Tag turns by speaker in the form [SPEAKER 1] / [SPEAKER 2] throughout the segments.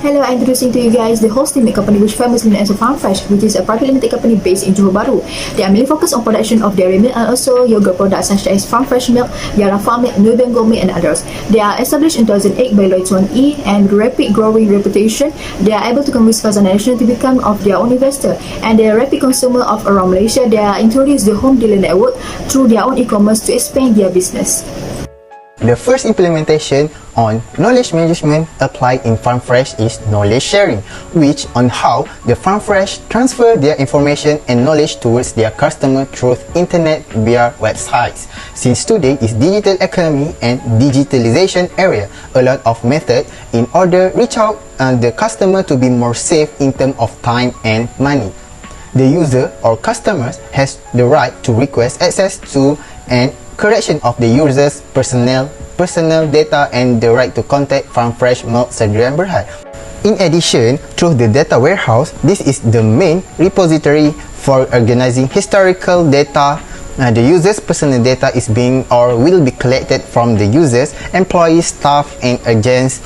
[SPEAKER 1] Hello, I'm introducing to you guys the hosting milk company which famously known as Farm Fresh, which is a private limited company based in Johor Bahru. They are mainly focused on production of dairy milk and also yogurt products such as Farm Fresh milk, Yara Farm milk, New Bengal milk and others. They are established in 2008 by Lloyds 1E and rapid growing reputation. They are able to convince FAZLI to become of their own investor, and they are rapid consumer of around Malaysia. They are introduced the home dealer network through their own e-commerce to expand their business.
[SPEAKER 2] The first implementation on knowledge management applied in Farm Fresh is knowledge sharing, which on how the Farm Fresh transfer their information and knowledge towards their customer through internet via websites. Since today is digital economy and digitalization area, a lot of method in order reach out the customer to be more safe in terms of time and money. The user or customers has the right to request access to and correction of the user's personal data and the right to contact Farm Fresh Sdn Bhd. In addition, through the data warehouse, this is the main repository for organizing historical data. The user's personal data is being or will be collected from the users, employees, staff and agents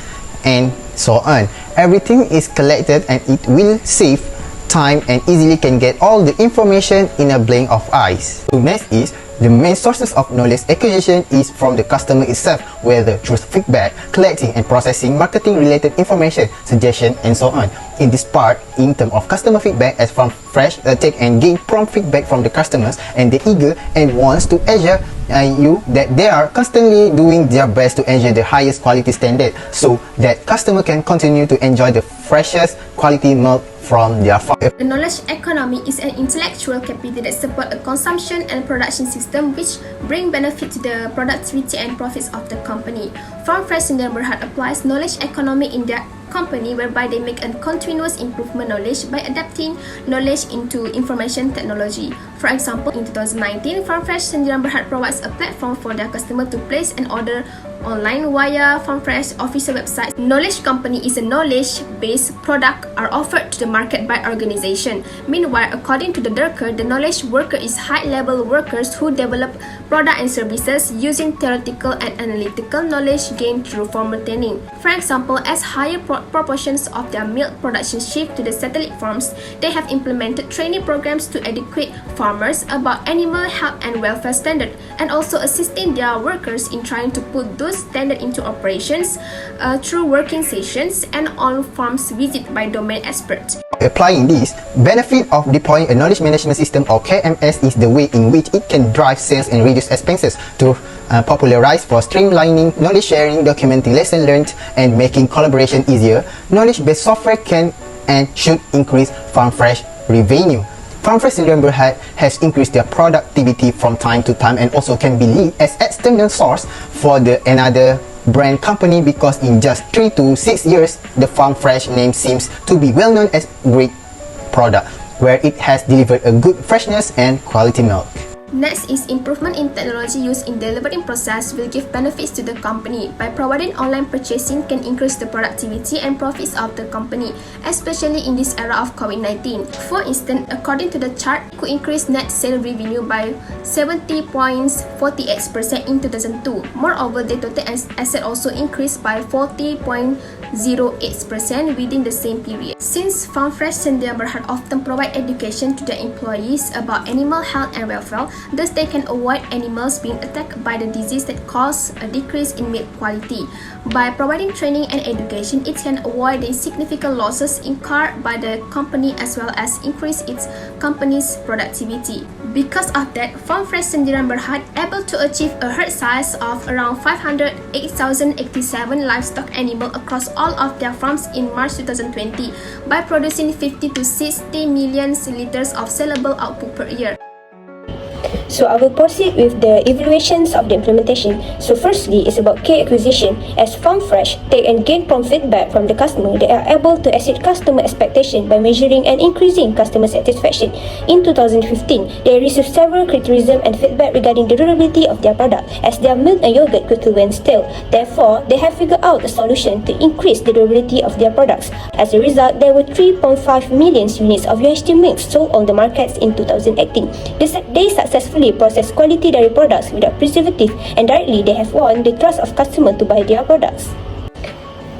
[SPEAKER 2] and so on. Everything is collected and it will save time and easily can get all the information in a blink of eyes. So next is the main sources of knowledge acquisition is from the customer itself, whether through feedback, collecting and processing marketing related information, suggestion and so on. In this part, in terms of customer feedback, as Farm Fresh take and gain prompt feedback from the customers, and they eager and wants to assure you that they are constantly doing their best to ensure the highest quality standard, so that customer can continue to enjoy the freshest quality milk from their farm.
[SPEAKER 3] The knowledge economy is an intellectual capital that supports a consumption and production system which bring benefit to the productivity and profits of the company. Farm Fresh Sdn Bhd applies knowledge economy in their company, whereby they make a continuous improvement knowledge by adapting knowledge into information technology. For example, in 2019, Farm Fresh Sdn Bhd provides a platform for their customer to place an order online via Farm Fresh official website. Knowledge company is a knowledge-based product are offered to the market by organization. Meanwhile, according to the Durker, the knowledge worker is high-level workers who develop product and services using theoretical and analytical knowledge gained through formal training. For example, as higher proportions of their milk production shift to the satellite farms, they have implemented training programs to educate farmers about animal health and welfare standard, and also assisting their workers in trying to put those standards into operations through working sessions and on-farms visit by domain experts.
[SPEAKER 2] Applying this, benefit of deploying a knowledge management system or KMS is the way in which it can drive sales and reduce expenses to popularize for streamlining knowledge sharing, documenting lessons learned and making collaboration easier. Knowledge-based software can and should increase Farm Fresh revenue. Farm Fresh Sdn Bhd has increased their productivity from time to time and also can be lead as external source for another brand company, because in just 3 to 6 years, the Farm Fresh name seems to be well known as great product, where it has delivered a good freshness and quality milk.
[SPEAKER 3] Next is improvement in technology used in delivering process will give benefits to the company. By providing online purchasing can increase the productivity and profits of the company, especially in this era of COVID-19. For instance, according to the chart, it could increase net sales revenue by 70.48% in 2002. Moreover, the total asset also increased by 40.08% within the same period. Since Farm Fresh Sdn Bhd often provide education to their employees about animal health and welfare, thus they can avoid animals being attacked by the disease that cause a decrease in milk quality. By providing training and education, it can avoid the significant losses incurred by the company as well as increase its company's productivity. Because of that, Farm Fresh Sdn Bhd able to achieve a herd size of around 508,087 livestock animals across all of their farms in March 2020 by producing 50 to 60 million liters of sellable output per year.
[SPEAKER 4] So I will proceed with the evaluations of the implementation. So firstly is about key acquisition. As Farm Fresh take and gain prompt feedback from the customer, they are able to exceed customer expectation by measuring and increasing customer satisfaction. In 2015, they received several criticism and feedback regarding the durability of their product, as their milk and yogurt quickly went stale. Therefore, they have figured out a solution to increase the durability of their products. As a result, there were 3.5 million units of UHT milk sold on the markets in 2018. They successfully process quality dairy products without preservative, and directly they have won the trust of customers to buy their products.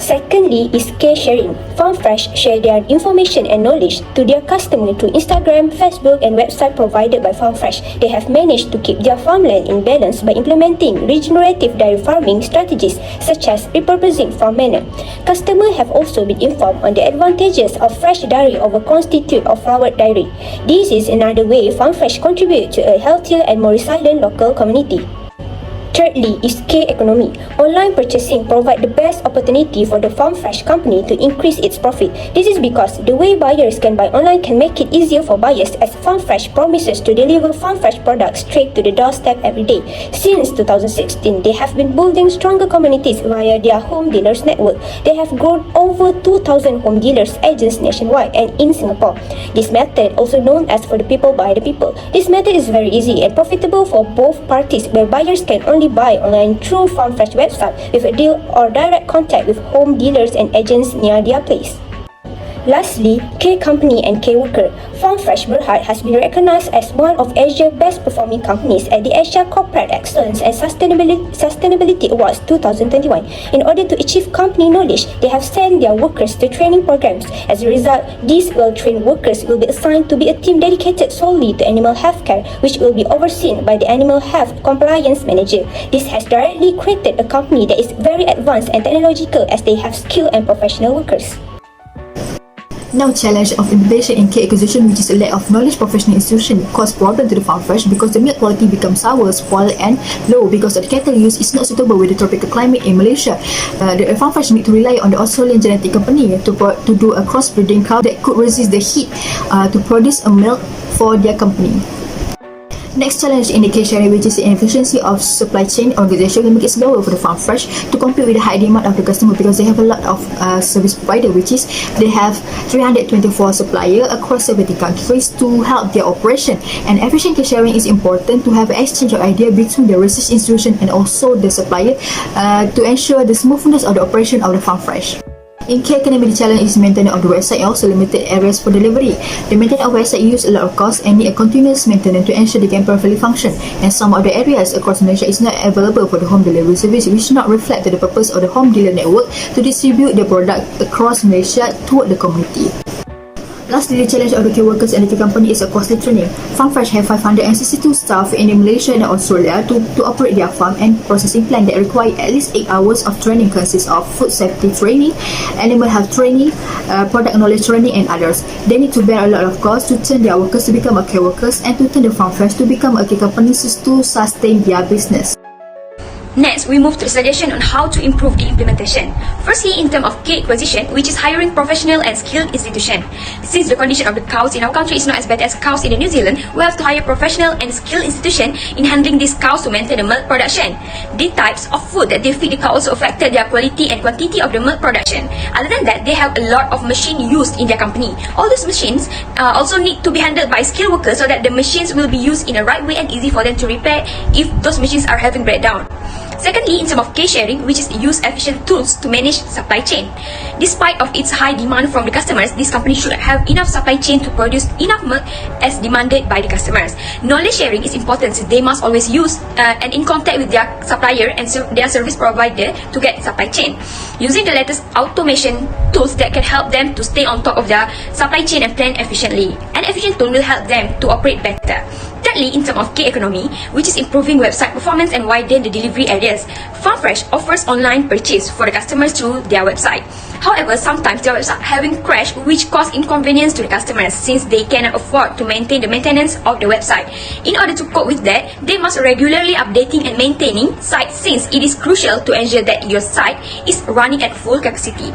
[SPEAKER 4] Secondly is K-sharing. Farm Fresh share their information and knowledge to their customer through Instagram, Facebook and website provided by Farm Fresh. They have managed to keep their farmland in balance by implementing regenerative dairy farming strategies such as repurposing farm manure. Customers have also been informed on the advantages of fresh dairy over constitute of flour dairy. This is another way Farm Fresh contribute to a healthier and more resilient local community. Thirdly is K-economy. Online purchasing provide the best opportunity for the Farm Fresh company to increase its profit. This is because the way buyers can buy online can make it easier for buyers, as Farm Fresh promises to deliver Farm Fresh products straight to the doorstep every day. Since 2016, they have been building stronger communities via their home dealers network. They have grown over 2,000 home dealers agents nationwide and in Singapore. This method, also known as for the people by the people. This method is very easy and profitable for both parties, where buyers can only buy online through Farm Fresh website with a deal or direct contact with home dealers and agents near their place. Lastly, K Company and K Worker. Farm Fresh Berhad has been recognized as one of Asia's best performing companies at the AISHAH Corporate Excellence and Sustainability Awards 2021. In order to achieve company knowledge, they have sent their workers to training programs. As a result, these well-trained workers will be assigned to be a team dedicated solely to animal health care, which will be overseen by the Animal Health Compliance Manager. This has directly created a company that is very advanced and technological, as they have skilled and professional workers.
[SPEAKER 1] Now, challenge of implementation in K acquisition, which is a lack of knowledge professional institution, cause problem to the Farm Fresh because the milk quality becomes sour, spoiled and low because the cattle use is not suitable with the tropical climate in Malaysia. The Farm Fresh need to rely on the Australian genetic company to do a crossbreeding cow that could resist the heat to produce a milk for their company. Next challenge in the K-sharing, which is the inefficiency of supply chain organization, will make it slower for the Farm Fresh to compete with the high demand of the customer because they have a lot of service provider, which is they have 324 suppliers across 70 countries to help their operation. And efficient K-sharing is important to have an exchange of ideas between the research institution and also the supplier to ensure the smoothness of the operation of the Farm Fresh. In K Academy, the challenge is maintenance of the website and also limited areas for delivery. The maintenance of website use a lot of cost and need a continuous maintenance to ensure they can properly function. And some of the areas across Malaysia is not available for the home delivery service, which not reflect the purpose of the home dealer network to distribute the product across Malaysia toward the community. Lastly, the challenge of the K workers and the K company is a costly training. Farm Fresh have 562 staff in Malaysia and Australia to operate their farm and processing plant that require at least 8 hours of training, consists of food safety training, animal health training, product knowledge training and others. They need to bear a lot of cost to turn their workers to become a K workers and to turn the Farm Fresh to become a K company to sustain their business.
[SPEAKER 5] Next, we move to the suggestion on how to improve the implementation. Firstly, in terms of K acquisition, which is hiring professional and skilled institution. Since the condition of the cows in our country is not as bad as cows in New Zealand, we have to hire professional and skilled institution in handling these cows to maintain the milk production. The types of food that they feed the cows also affected their quality and quantity of the milk production. Other than that, they have a lot of machine used in their company. All those machines also need to be handled by skilled workers so that the machines will be used in the right way and easy for them to repair if those machines are having breakdown. Secondly, in terms of K-sharing, which is use efficient tools to manage supply chain. Despite of its high demand from the customers, this company should have enough supply chain to produce enough milk as demanded by the customers. Knowledge sharing is important since they must always use and in contact with their supplier and their service provider to get supply chain. Using the latest automation tools that can help them to stay on top of their supply chain and plan efficiently. An efficient tool will help them to operate better. Thirdly, in terms of K economy, which is improving website performance and widen the delivery areas, Farm Fresh offers online purchase for the customers through their website. However, sometimes their website having crash, which cause inconvenience to the customers since they cannot afford to maintain the maintenance of the website. In order to cope with that, they must regularly updating and maintaining site since it is crucial to ensure that your site is running at full capacity.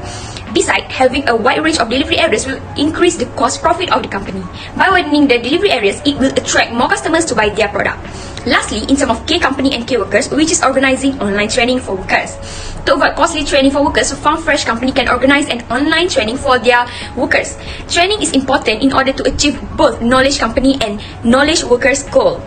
[SPEAKER 5] Besides, having a wide range of delivery areas will increase the cost profit of the company. By widening the delivery areas, it will attract more customers to buy their product. Lastly, in terms of K company and K workers, which is organizing online training for workers. To avoid costly training for workers, Farm Fresh company can organize an online training for their workers. Training is important in order to achieve both knowledge company and knowledge workers goal.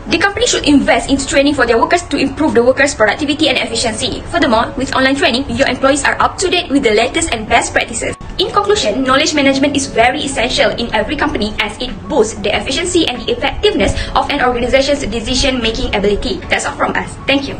[SPEAKER 5] The company should invest into training for their workers to improve the workers' productivity and efficiency. Furthermore, with online training, your employees are up to date with the latest and best practices. In conclusion, knowledge management is very essential in every company as it boosts the efficiency and the effectiveness of an organization's decision-making ability. That's all from us. Thank you.